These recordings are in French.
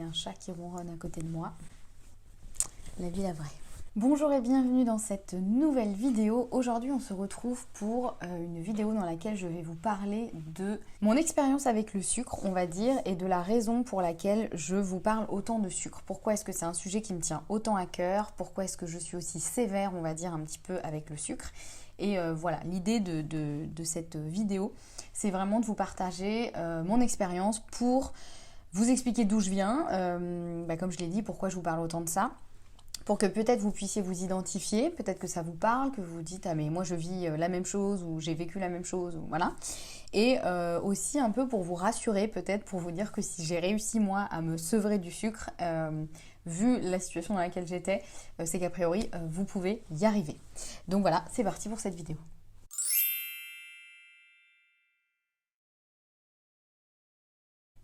y a un chat qui ronronne à côté de moi. La vie la vraie. Bonjour et bienvenue dans cette nouvelle vidéo. Aujourd'hui on se retrouve pour une vidéo dans laquelle je vais vous parler de mon expérience avec le sucre, on va dire, et de la raison pour laquelle je vous parle autant de sucre. Pourquoi est-ce que c'est un sujet qui me tient autant à cœur? Pourquoi est-ce que je suis aussi sévère, on va dire, un petit peu avec le sucre? Et voilà, l'idée de cette vidéo, c'est vraiment de vous partager mon expérience pour vous expliquer d'où je viens, comme je l'ai dit, pourquoi je vous parle autant de ça. Pour que peut-être vous puissiez vous identifier, peut-être que ça vous parle, que vous vous dites « Ah mais moi je vis la même chose » ou « J'ai vécu la même chose » ou voilà. Et aussi un peu pour vous rassurer, peut-être pour vous dire que si j'ai réussi moi à me sevrer du sucre, vu la situation dans laquelle j'étais, c'est qu'a priori vous pouvez y arriver. Donc voilà, c'est parti pour cette vidéo.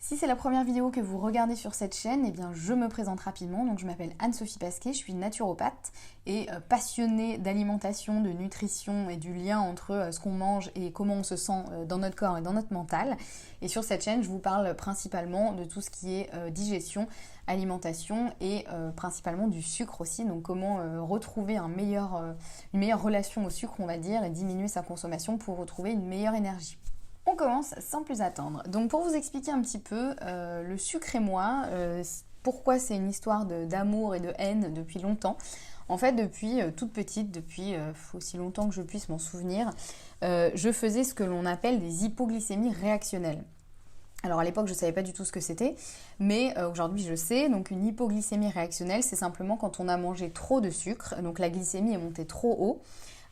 Si c'est la première vidéo que vous regardez sur cette chaîne, eh bien je me présente rapidement. Donc je m'appelle Anne-Sophie Pasquet, je suis naturopathe et passionnée d'alimentation, de nutrition et du lien entre ce qu'on mange et comment on se sent dans notre corps et dans notre mental. Et sur cette chaîne, je vous parle principalement de tout ce qui est digestion, alimentation et principalement du sucre aussi. Donc comment retrouver une meilleure relation au sucre, on va dire, et diminuer sa consommation pour retrouver une meilleure énergie. On commence sans plus attendre. Donc pour vous expliquer un petit peu, le sucre et moi, pourquoi c'est une histoire d'amour et de haine depuis longtemps. En fait, depuis toute petite, depuis aussi longtemps que je puisse m'en souvenir, je faisais ce que l'on appelle des hypoglycémies réactionnelles. Alors à l'époque, je ne savais pas du tout ce que c'était, mais aujourd'hui je sais. Donc une hypoglycémie réactionnelle, c'est simplement quand on a mangé trop de sucre, donc la glycémie est montée trop haut.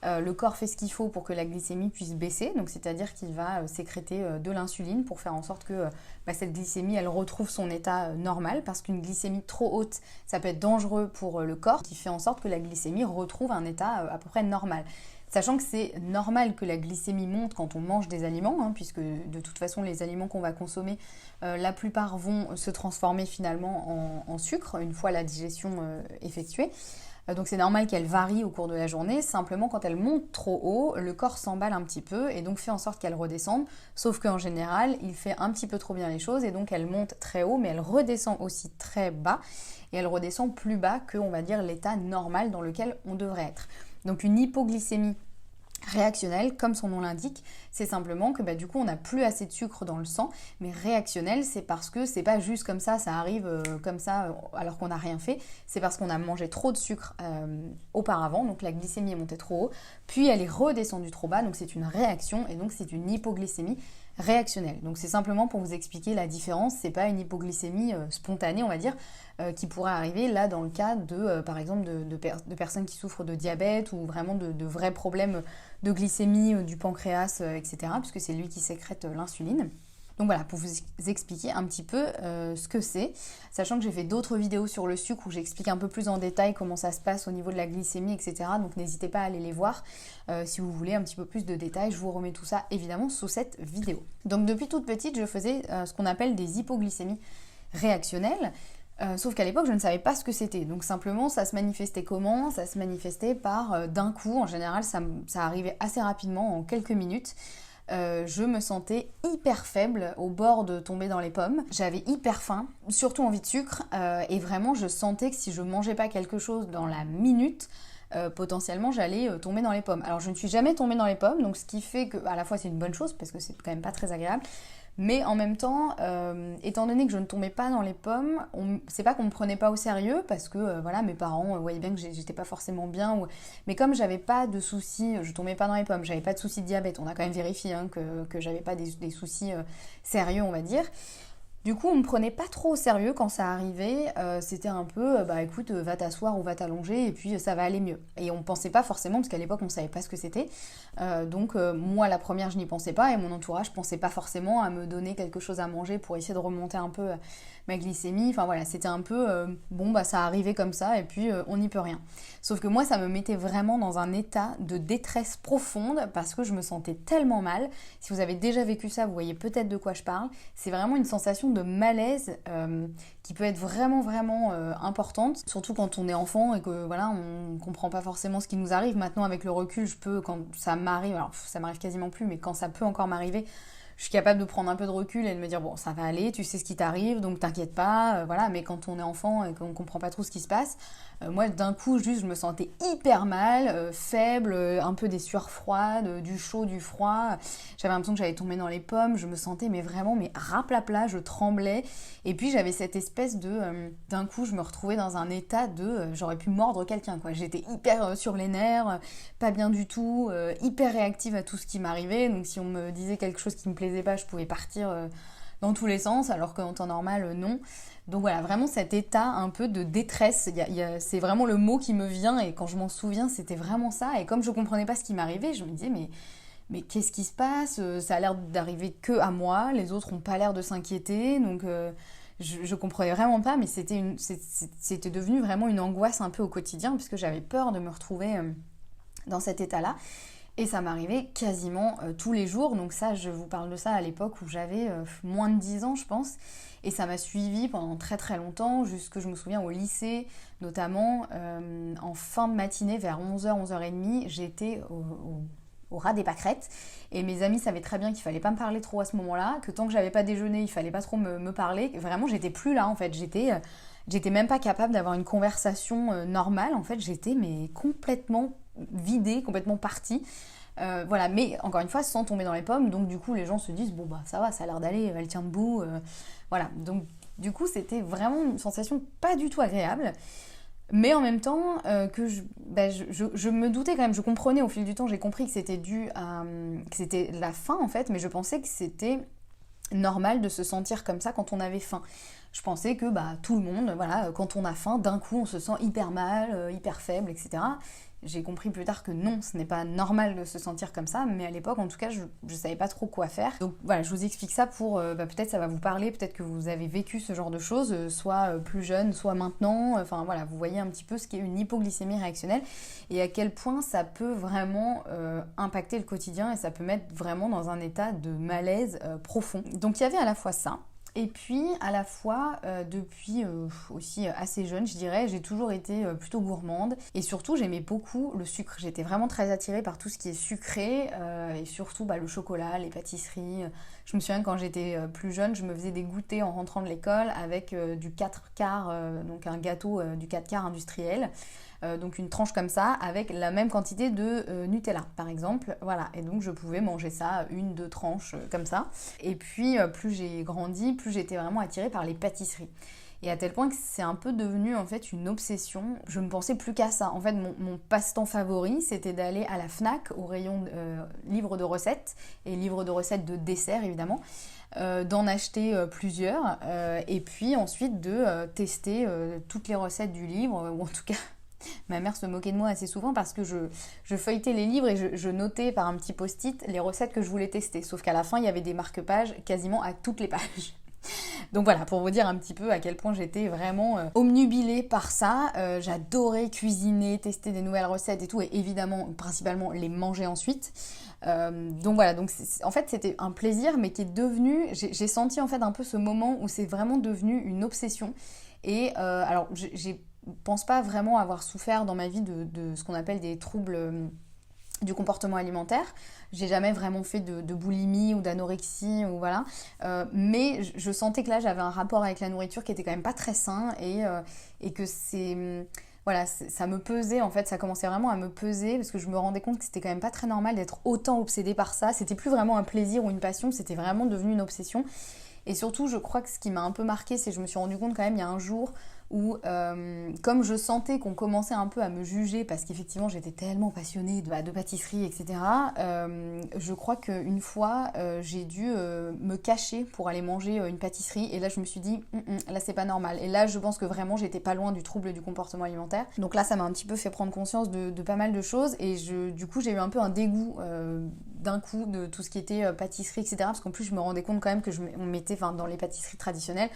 Le corps fait ce qu'il faut pour que la glycémie puisse baisser, donc c'est-à-dire qu'il va sécréter de l'insuline pour faire en sorte que cette glycémie elle retrouve son état normal, parce qu'une glycémie trop haute ça peut être dangereux pour le corps, qui fait en sorte que la glycémie retrouve un état à peu près normal. Sachant que c'est normal que la glycémie monte quand on mange des aliments, puisque de toute façon les aliments qu'on va consommer, la plupart vont se transformer finalement en sucre une fois la digestion effectuée. Donc c'est normal qu'elle varie au cours de la journée, simplement quand elle monte trop haut, le corps s'emballe un petit peu et donc fait en sorte qu'elle redescende, sauf qu'en général, il fait un petit peu trop bien les choses et donc elle monte très haut, mais elle redescend aussi très bas et elle redescend plus bas que, on va dire, l'état normal dans lequel on devrait être. Donc une hypoglycémie réactionnelle, comme son nom l'indique, c'est simplement que du coup on n'a plus assez de sucre dans le sang, mais réactionnel c'est parce que c'est pas juste comme ça arrive comme ça alors qu'on n'a rien fait, c'est parce qu'on a mangé trop de sucre auparavant, donc la glycémie est montée trop haut, puis elle est redescendue trop bas, donc c'est une réaction et donc c'est une hypoglycémie réactionnelle. Donc c'est simplement pour vous expliquer la différence, c'est pas une hypoglycémie spontanée on va dire, qui pourrait arriver là dans le cas de par exemple de personnes qui souffrent de diabète ou vraiment de vrais problèmes de glycémie du pancréas, etc. puisque c'est lui qui sécrète l'insuline. Donc voilà, pour vous expliquer un petit peu ce que c'est, sachant que j'ai fait d'autres vidéos sur le sucre où j'explique un peu plus en détail comment ça se passe au niveau de la glycémie, etc. Donc n'hésitez pas à aller les voir si vous voulez un petit peu plus de détails. Je vous remets tout ça évidemment sous cette vidéo. Donc depuis toute petite, je faisais ce qu'on appelle des hypoglycémies réactionnelles. Sauf qu'à l'époque, je ne savais pas ce que c'était. Donc simplement, ça se manifestait comment? Ça se manifestait par d'un coup. En général, ça arrivait assez rapidement, en quelques minutes. Je me sentais hyper faible, au bord de tomber dans les pommes. J'avais hyper faim, surtout envie de sucre. Et vraiment, je sentais que si je mangeais pas quelque chose dans la minute, potentiellement j'allais tomber dans les pommes. Alors je ne suis jamais tombée dans les pommes, donc ce qui fait que à la fois c'est une bonne chose parce que c'est quand même pas très agréable, mais en même temps, étant donné que je ne tombais pas dans les pommes, c'est pas qu'on me prenait pas au sérieux parce que voilà, mes parents voyaient bien que j'étais pas forcément bien, mais comme j'avais pas de soucis, je tombais pas dans les pommes, j'avais pas de soucis de diabète, on a quand même vérifié que j'avais pas des soucis sérieux on va dire. Du coup, on me prenait pas trop au sérieux quand ça arrivait, c'était un peu, écoute, va t'asseoir ou va t'allonger et puis ça va aller mieux. Et on pensait pas forcément, parce qu'à l'époque on savait pas ce que c'était, donc moi la première je n'y pensais pas et mon entourage pensait pas forcément à me donner quelque chose à manger pour essayer de remonter un peu ma glycémie, enfin voilà, c'était un peu, ça arrivait comme ça et puis on n'y peut rien. Sauf que moi ça me mettait vraiment dans un état de détresse profonde parce que je me sentais tellement mal. Si vous avez déjà vécu ça, vous voyez peut-être de quoi je parle, c'est vraiment une sensation de malaise qui peut être vraiment importante, surtout quand on est enfant et que voilà, on comprend pas forcément ce qui nous arrive. Maintenant avec le recul, quand ça m'arrive, alors ça m'arrive quasiment plus, mais quand ça peut encore m'arriver, je suis capable de prendre un peu de recul et de me dire bon ça va aller, tu sais ce qui t'arrive donc t'inquiète pas, voilà. Mais quand on est enfant et qu'on comprend pas trop ce qui se passe, moi d'un coup juste je me sentais hyper mal, faible, un peu des sueurs froides, du chaud, du froid, j'avais l'impression que j'allais tomber dans les pommes, je me sentais mais vraiment mais raplapla, je tremblais et puis j'avais cette espèce de d'un coup je me retrouvais dans un état de j'aurais pu mordre quelqu'un quoi, j'étais hyper sur les nerfs, pas bien du tout, hyper réactive à tout ce qui m'arrivait, donc si on me disait quelque chose qui me plaisait pas, je pouvais partir dans tous les sens, alors qu'en temps normal, non. Donc voilà, vraiment cet état un peu de détresse, c'est vraiment le mot qui me vient, et quand je m'en souviens, c'était vraiment ça, et comme je comprenais pas ce qui m'arrivait, je me disais, mais qu'est-ce qui se passe? Ça a l'air d'arriver que à moi, les autres ont pas l'air de s'inquiéter, donc je comprenais vraiment pas, mais c'était devenu vraiment une angoisse un peu au quotidien, puisque j'avais peur de me retrouver dans cet état-là. Et ça m'arrivait quasiment tous les jours. Donc ça, je vous parle de ça à l'époque où j'avais moins de 10 ans, je pense. Et ça m'a suivi pendant très très longtemps, jusque je me souviens au lycée, notamment en fin de matinée, vers 11h, 11h30, j'étais au ras des pâquerettes. Et mes amis savaient très bien qu'il fallait pas me parler trop à ce moment-là, que tant que j'avais pas déjeuné, il fallait pas trop me parler. Vraiment, j'étais plus là en fait. J'étais même pas capable d'avoir une conversation normale. En fait, j'étais mais complètement vidée, complètement partie. Voilà, mais encore une fois, sans tomber dans les pommes. Donc du coup, les gens se disent bon bah ça va, ça a l'air d'aller, elle tient debout. Voilà. Donc du coup, c'était vraiment une sensation pas du tout agréable. Mais en même temps, je me doutais quand même, je comprenais au fil du temps, j'ai compris que c'était que c'était la faim en fait, mais je pensais que c'était normal de se sentir comme ça quand on avait faim. Je pensais que tout le monde, voilà, quand on a faim, d'un coup on se sent hyper mal, hyper faible, etc. J'ai compris plus tard que non, ce n'est pas normal de se sentir comme ça, mais à l'époque en tout cas je savais pas trop quoi faire. Donc voilà, je vous explique ça pour, peut-être ça va vous parler, peut-être que vous avez vécu ce genre de choses, soit plus jeune, soit maintenant, enfin voilà, vous voyez un petit peu ce qu'est une hypoglycémie réactionnelle et à quel point ça peut vraiment impacter le quotidien et ça peut mettre vraiment dans un état de malaise profond. Donc il y avait à la fois ça, et puis à la fois, depuis aussi assez jeune, je dirais, j'ai toujours été plutôt gourmande. Et surtout, j'aimais beaucoup le sucre. J'étais vraiment très attirée par tout ce qui est sucré, et surtout le chocolat, les pâtisseries. Je me souviens quand j'étais plus jeune, je me faisais des goûters en rentrant de l'école avec du 4 quarts, donc un gâteau du 4 quarts industriel. Donc une tranche comme ça avec la même quantité de Nutella par exemple, voilà, et donc je pouvais manger ça, une, deux tranches comme ça. Et puis plus j'ai grandi, plus j'étais vraiment attirée par les pâtisseries. Et à tel point que c'est un peu devenu en fait une obsession. Je ne pensais plus qu'à ça. En fait, mon passe-temps favori, c'était d'aller à la Fnac, au rayon livres de recettes, et livres de recettes de dessert évidemment, d'en acheter plusieurs, et puis ensuite de tester toutes les recettes du livre, ou en tout cas ma mère se moquait de moi assez souvent parce que je feuilletais les livres et je notais par un petit post-it les recettes que je voulais tester. Sauf qu'à la fin, il y avait des marque-pages quasiment à toutes les pages. Donc voilà, pour vous dire un petit peu à quel point j'étais vraiment obnubilée par ça. J'adorais cuisiner, tester des nouvelles recettes et tout, et évidemment, principalement, les manger ensuite. Donc voilà, en fait c'était un plaisir, mais qui est devenu, j'ai senti en fait un peu ce moment où c'est vraiment devenu une obsession. Et alors j'ai pense pas vraiment avoir souffert dans ma vie de ce qu'on appelle des troubles du comportement alimentaire. J'ai jamais vraiment fait de boulimie ou d'anorexie, ou voilà. Mais je sentais que là j'avais un rapport avec la nourriture qui était quand même pas très sain, et que voilà, ça me pesait en fait, ça commençait vraiment à me peser parce que je me rendais compte que c'était quand même pas très normal d'être autant obsédée par ça. C'était plus vraiment un plaisir ou une passion, c'était vraiment devenu une obsession. Et surtout, je crois que ce qui m'a un peu marqué, c'est que je me suis rendu compte quand même il y a un jour où, comme je sentais qu'on commençait un peu à me juger parce qu'effectivement j'étais tellement passionnée de pâtisserie, etc., je crois qu'une fois j'ai dû me cacher pour aller manger une pâtisserie, et là je me suis dit là c'est pas normal, et là je pense que vraiment j'étais pas loin du trouble du comportement alimentaire. Donc là ça m'a un petit peu fait prendre conscience de pas mal de choses, et du coup j'ai eu un peu un dégoût d'un coup de tout ce qui était pâtisserie, etc., parce qu'en plus je me rendais compte quand même que on mettait, dans les pâtisseries traditionnelles,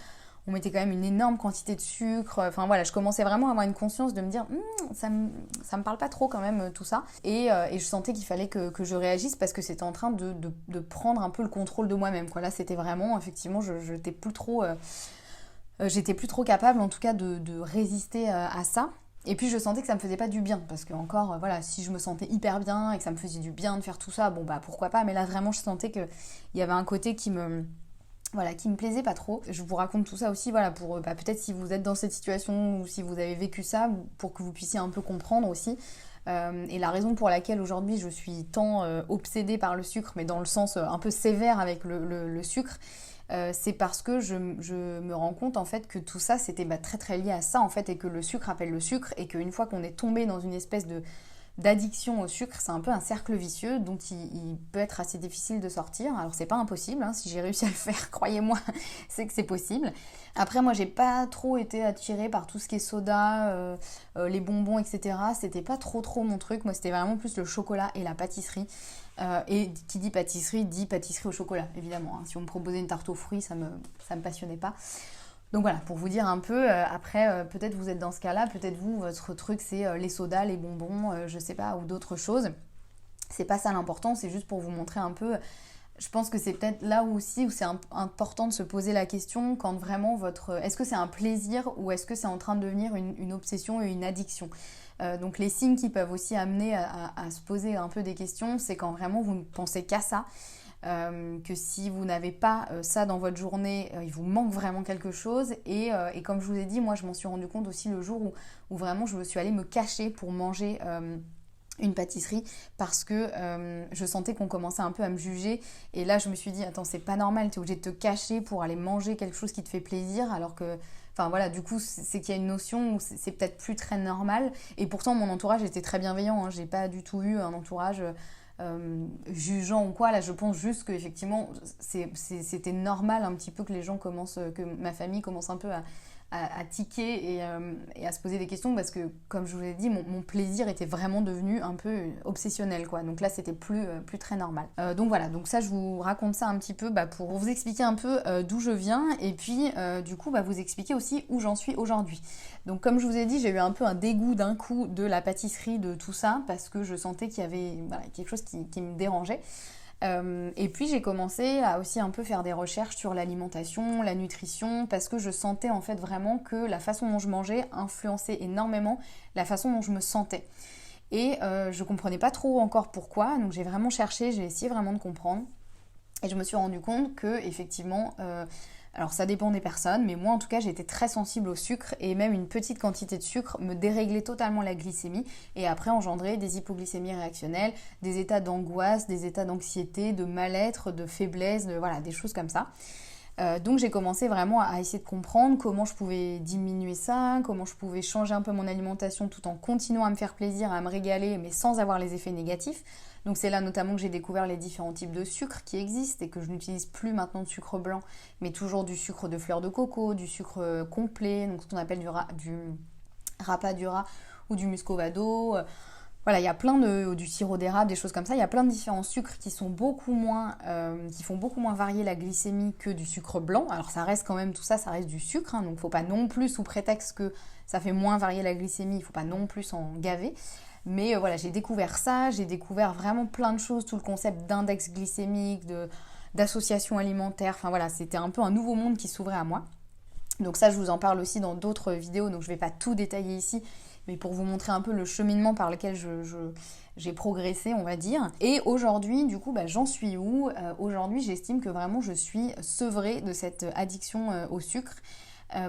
on mettait quand même une énorme quantité de sucre. Enfin voilà, je commençais vraiment à avoir une conscience de me dire ça me parle pas trop quand même tout ça. Et je sentais qu'il fallait que je réagisse parce que c'était en train de prendre un peu le contrôle de moi-même, quoi. Là c'était vraiment, effectivement, j'étais plus trop capable en tout cas de résister à ça. Et puis je sentais que ça me faisait pas du bien, parce que encore, voilà, si je me sentais hyper bien et que ça me faisait du bien de faire tout ça, bon bah pourquoi pas, mais là vraiment je sentais qu'il y avait un côté voilà, qui me plaisait pas trop. Je vous raconte tout ça aussi, voilà, pour peut-être si vous êtes dans cette situation ou si vous avez vécu ça, pour que vous puissiez un peu comprendre aussi. Et la raison pour laquelle aujourd'hui je suis tant obsédée par le sucre, mais dans le sens un peu sévère avec le sucre, c'est parce que je me rends compte en fait que tout ça c'était très très lié à ça en fait, et que le sucre appelle le sucre, et qu'une fois qu'on est tombé dans une espèce d'addiction au sucre, c'est un peu un cercle vicieux dont il peut être assez difficile de sortir. Alors c'est pas impossible, hein, si j'ai réussi à le faire, croyez-moi, c'est que c'est possible. Après moi j'ai pas trop été attirée par tout ce qui est soda, les bonbons, etc. C'était pas trop mon truc, moi c'était vraiment plus le chocolat et la pâtisserie. Et qui dit pâtisserie au chocolat, évidemment, hein. Si on me proposait une tarte aux fruits, ça me passionnait pas. Donc voilà, pour vous dire un peu, après, peut-être vous êtes dans ce cas-là, peut-être vous, votre truc c'est les sodas, les bonbons, je sais pas, ou d'autres choses. C'est pas ça l'important, c'est juste pour vous montrer un peu. Je pense que c'est peut-être là aussi où c'est important de se poser la question quand vraiment est-ce que c'est un plaisir ou est-ce que c'est en train de devenir une obsession et une addiction. Donc les signes qui peuvent aussi amener à se poser un peu des questions, c'est quand vraiment vous ne pensez qu'à ça. Que si vous n'avez pas ça dans votre journée, il vous manque vraiment quelque chose. Et comme je vous ai dit, moi je m'en suis rendu compte aussi le jour où vraiment je me suis allée me cacher pour manger une pâtisserie, parce que je sentais qu'on commençait un peu à me juger. Et là je me suis dit, attends, c'est pas normal, t'es obligé de te cacher pour aller manger quelque chose qui te fait plaisir, alors que... Enfin voilà, du coup, c'est qu'il y a une notion où c'est peut-être plus très normal. Et pourtant, mon entourage était très bienveillant, hein. J'ai pas du tout eu un entourage jugeant ou quoi. Là, je pense juste qu'effectivement, c'était normal un petit peu que les gens commencent, que ma famille commence un peu à tiquer et à se poser des questions, parce que, comme je vous l'ai dit, mon plaisir était vraiment devenu un peu obsessionnel, quoi. Donc là, c'était plus très normal. Donc voilà, donc ça, je vous raconte ça un petit peu pour vous expliquer un peu d'où je viens, et puis du coup, vous expliquer aussi où j'en suis aujourd'hui. Donc comme je vous ai dit, j'ai eu un peu un dégoût d'un coup de la pâtisserie, de tout ça, parce que je sentais qu'il y avait quelque chose qui me dérangeait. Et puis j'ai commencé à aussi un peu faire des recherches sur l'alimentation, la nutrition, parce que je sentais en fait vraiment que la façon dont je mangeais influençait énormément la façon dont je me sentais. Et je comprenais pas trop encore pourquoi, donc j'ai vraiment cherché, j'ai essayé vraiment de comprendre. Et je me suis rendu compte que effectivement, alors ça dépend des personnes, mais moi en tout cas j'étais très sensible au sucre, et même une petite quantité de sucre me déréglait totalement la glycémie, et après engendrait des hypoglycémies réactionnelles, des états d'angoisse, des états d'anxiété, de mal-être, de faiblesse, voilà, des choses comme ça. Donc j'ai commencé vraiment à essayer de comprendre comment je pouvais diminuer ça, comment je pouvais changer un peu mon alimentation tout en continuant à me faire plaisir, à me régaler, mais sans avoir les effets négatifs. Donc c'est là notamment que j'ai découvert les différents types de sucre qui existent, et que je n'utilise plus maintenant de sucre blanc, mais toujours du sucre de fleur de coco, du sucre complet, donc ce qu'on appelle du rapadura ou du muscovado. Voilà, il y a plein du sirop d'érable, des choses comme ça. Il y a plein de différents sucres qui sont qui font beaucoup moins varier la glycémie que du sucre blanc. Alors ça reste quand même, tout ça, ça reste du sucre, hein, donc faut pas non plus, sous prétexte que ça fait moins varier la glycémie, il faut pas non plus en gaver. Mais voilà, j'ai découvert ça, j'ai découvert vraiment plein de choses, tout le concept d'index glycémique, d'association alimentaire. Enfin voilà, c'était un peu un nouveau monde qui s'ouvrait à moi. Donc ça, je vous en parle aussi dans d'autres vidéos, donc je vais pas tout détailler ici, mais pour vous montrer un peu le cheminement par lequel j'ai progressé, on va dire. Et aujourd'hui, du coup, j'en suis où ? Aujourd'hui, j'estime que vraiment je suis sevrée de cette addiction au sucre,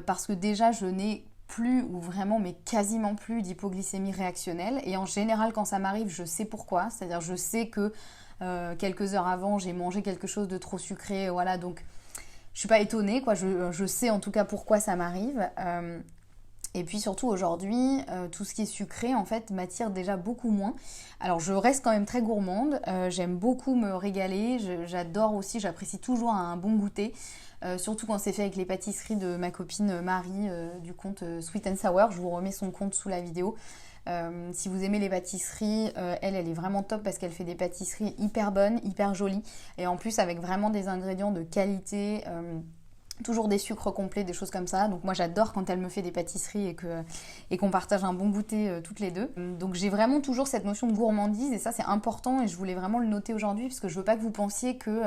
parce que déjà, je n'ai plus, ou vraiment, mais quasiment plus, d'hypoglycémie réactionnelle. Et en général, quand ça m'arrive, je sais pourquoi. C'est-à-dire, je sais que quelques heures avant, j'ai mangé quelque chose de trop sucré, voilà, donc je suis pas étonnée, quoi. Je sais en tout cas pourquoi ça m'arrive. Et puis surtout aujourd'hui, tout ce qui est sucré en fait m'attire déjà beaucoup moins. Alors je reste quand même très gourmande, j'aime beaucoup me régaler, j'adore aussi, j'apprécie toujours un bon goûter. Surtout quand c'est fait avec les pâtisseries de ma copine Marie du compte Sweet and Sour, je vous remets son compte sous la vidéo. Si vous aimez les pâtisseries, elle est vraiment top, parce qu'elle fait des pâtisseries hyper bonnes, hyper jolies, et en plus avec vraiment des ingrédients de qualité. Toujours des sucres complets, des choses comme ça. Donc moi j'adore quand elle me fait des pâtisseries et qu'on partage un bon goûter toutes les deux. Donc j'ai vraiment toujours cette notion de gourmandise et ça c'est important et je voulais vraiment le noter aujourd'hui parce que je veux pas que vous pensiez que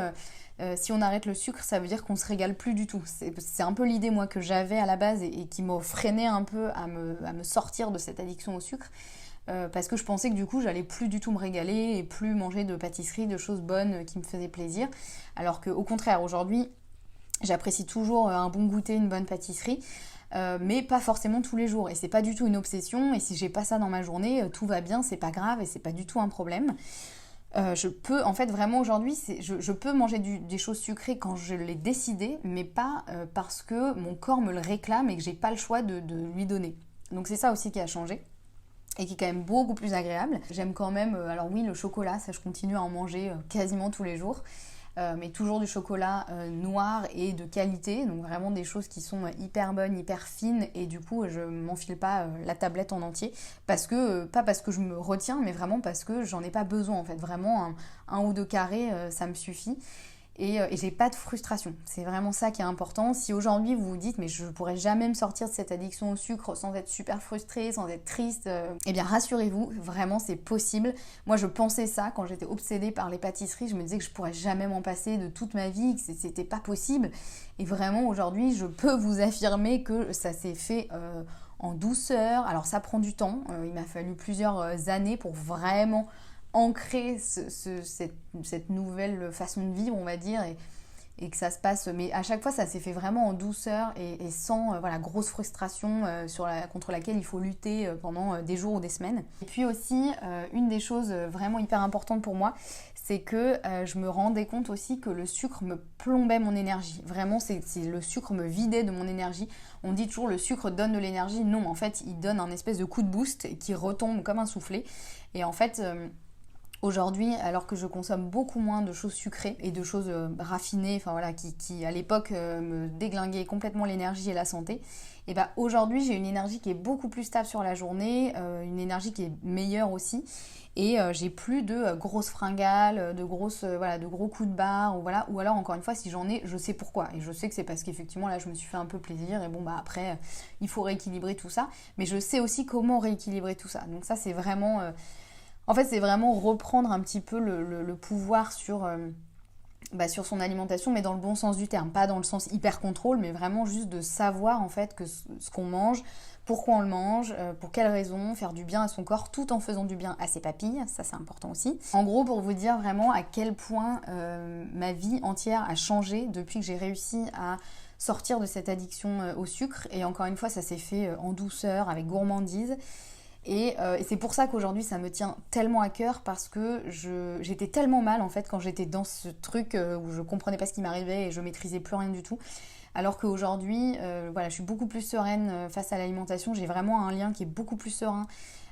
si on arrête le sucre ça veut dire qu'on se régale plus du tout. C'est un peu l'idée moi que j'avais à la base et qui m'a freiné un peu à me sortir de cette addiction au sucre. Parce que je pensais que du coup j'allais plus du tout me régaler et plus manger de pâtisseries, de choses bonnes qui me faisaient plaisir. Alors qu'au contraire aujourd'hui j'apprécie toujours un bon goûter, une bonne pâtisserie, mais pas forcément tous les jours. Et c'est pas du tout une obsession. Et si j'ai pas ça dans ma journée, tout va bien, c'est pas grave et c'est pas du tout un problème. Je peux, en fait, vraiment aujourd'hui, je peux manger des choses sucrées quand je l'ai décidé, mais pas parce que mon corps me le réclame et que j'ai pas le choix de lui donner. Donc c'est ça aussi qui a changé et qui est quand même beaucoup plus agréable. J'aime quand même, alors oui, le chocolat, ça je continue à en manger quasiment tous les jours. Mais toujours du chocolat noir et de qualité, donc vraiment des choses qui sont hyper bonnes, hyper fines, et du coup je m'enfile pas la tablette en entier, parce que, pas parce que je me retiens, mais vraiment parce que j'en ai pas besoin en fait, vraiment un ou deux carrés ça me suffit. Et j'ai pas de frustration. C'est vraiment ça qui est important. Si aujourd'hui vous vous dites mais je pourrais jamais me sortir de cette addiction au sucre sans être super frustrée, sans être triste, eh bien rassurez-vous, vraiment c'est possible. Moi je pensais ça quand j'étais obsédée par les pâtisseries, je me disais que je pourrais jamais m'en passer de toute ma vie, que c'était pas possible. Et vraiment aujourd'hui je peux vous affirmer que ça s'est fait en douceur. Alors ça prend du temps, il m'a fallu plusieurs années pour vraiment ancrer cette nouvelle façon de vivre, on va dire, et que ça se passe, mais à chaque fois ça s'est fait vraiment en douceur et sans voilà, grosse frustration contre laquelle il faut lutter pendant des jours ou des semaines. Et puis aussi, une des choses vraiment hyper importantes pour moi, c'est que je me rendais compte aussi que le sucre me plombait mon énergie. Vraiment, le sucre me vidait de mon énergie. On dit toujours le sucre donne de l'énergie. Non, en fait, il donne un espèce de coup de boost qui retombe comme un soufflet. Et en fait, aujourd'hui, alors que je consomme beaucoup moins de choses sucrées et de choses raffinées, enfin voilà, qui à l'époque me déglinguaient complètement l'énergie et la santé, et bah aujourd'hui j'ai une énergie qui est beaucoup plus stable sur la journée, une énergie qui est meilleure aussi, et j'ai plus de grosses fringales, de gros coups de barre, ou alors encore une fois si j'en ai, je sais pourquoi, et je sais que c'est parce qu'effectivement là je me suis fait un peu plaisir, et bon bah après il faut rééquilibrer tout ça, mais je sais aussi comment rééquilibrer tout ça, donc ça c'est vraiment en fait, c'est vraiment reprendre un petit peu le pouvoir sur son alimentation, mais dans le bon sens du terme. Pas dans le sens hyper contrôle, mais vraiment juste de savoir en fait que ce qu'on mange, pourquoi on le mange, pour quelles raisons, faire du bien à son corps tout en faisant du bien à ses papilles, ça c'est important aussi. En gros, pour vous dire vraiment à quel point ma vie entière a changé depuis que j'ai réussi à sortir de cette addiction au sucre. Et encore une fois, ça s'est fait en douceur, avec gourmandise. Et c'est pour ça qu'aujourd'hui ça me tient tellement à cœur parce que j'étais tellement mal en fait quand j'étais dans ce truc où je comprenais pas ce qui m'arrivait et je maîtrisais plus rien du tout. Alors qu'aujourd'hui, voilà, je suis beaucoup plus sereine face à l'alimentation, j'ai vraiment un lien qui est beaucoup plus serein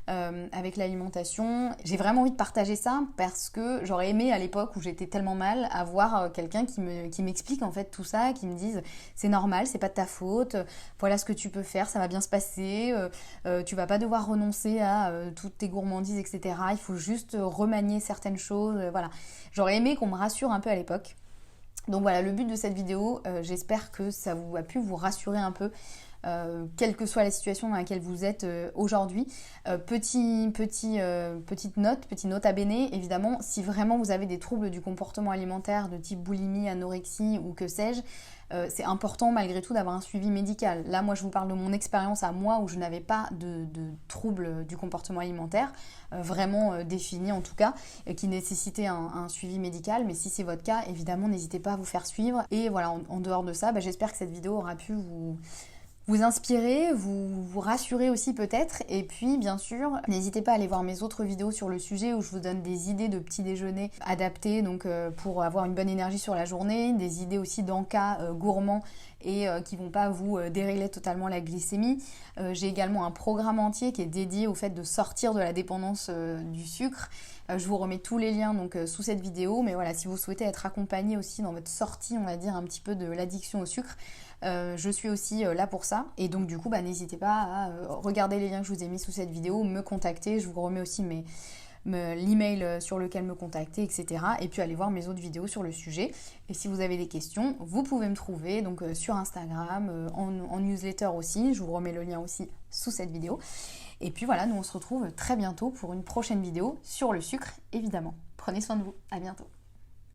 avec l'alimentation. J'ai vraiment envie de partager ça parce que j'aurais aimé à l'époque où j'étais tellement mal avoir quelqu'un qui m'explique en fait tout ça, qui me dise c'est normal, c'est pas de ta faute, voilà ce que tu peux faire, ça va bien se passer, tu vas pas devoir renoncer à toutes tes gourmandises, etc. Il faut juste remanier certaines choses, voilà. J'aurais aimé qu'on me rassure un peu à l'époque. Donc voilà, le but de cette vidéo, j'espère que ça a pu vous rassurer un peu. Quelle que soit la situation dans laquelle vous êtes aujourd'hui. Petite note à bene, évidemment, si vraiment vous avez des troubles du comportement alimentaire de type boulimie, anorexie ou que sais-je, c'est important malgré tout d'avoir un suivi médical. Là, moi, je vous parle de mon expérience à moi où je n'avais pas de troubles du comportement alimentaire, vraiment défini en tout cas, qui nécessitait un suivi médical. Mais si c'est votre cas, évidemment, n'hésitez pas à vous faire suivre. Et voilà, en dehors de ça, j'espère que cette vidéo aura pu vous inspirer, vous rassurer aussi peut-être. Et puis bien sûr, n'hésitez pas à aller voir mes autres vidéos sur le sujet où je vous donne des idées de petits déjeuners adaptés donc pour avoir une bonne énergie sur la journée, des idées aussi d'encas gourmands et qui vont pas vous dérégler totalement la glycémie. J'ai également un programme entier qui est dédié au fait de sortir de la dépendance du sucre. Je vous remets tous les liens donc sous cette vidéo, mais voilà, si vous souhaitez être accompagné aussi dans votre sortie, on va dire, un petit peu de l'addiction au sucre, je suis aussi là pour ça. Et donc du coup, n'hésitez pas à regarder les liens que je vous ai mis sous cette vidéo, me contacter. Je vous remets aussi l'email sur lequel me contacter, etc. Et puis aller voir mes autres vidéos sur le sujet. Et si vous avez des questions, vous pouvez me trouver donc sur Instagram, en newsletter aussi. Je vous remets le lien aussi sous cette vidéo. Et puis voilà, nous on se retrouve très bientôt pour une prochaine vidéo sur le sucre, évidemment. Prenez soin de vous, à bientôt.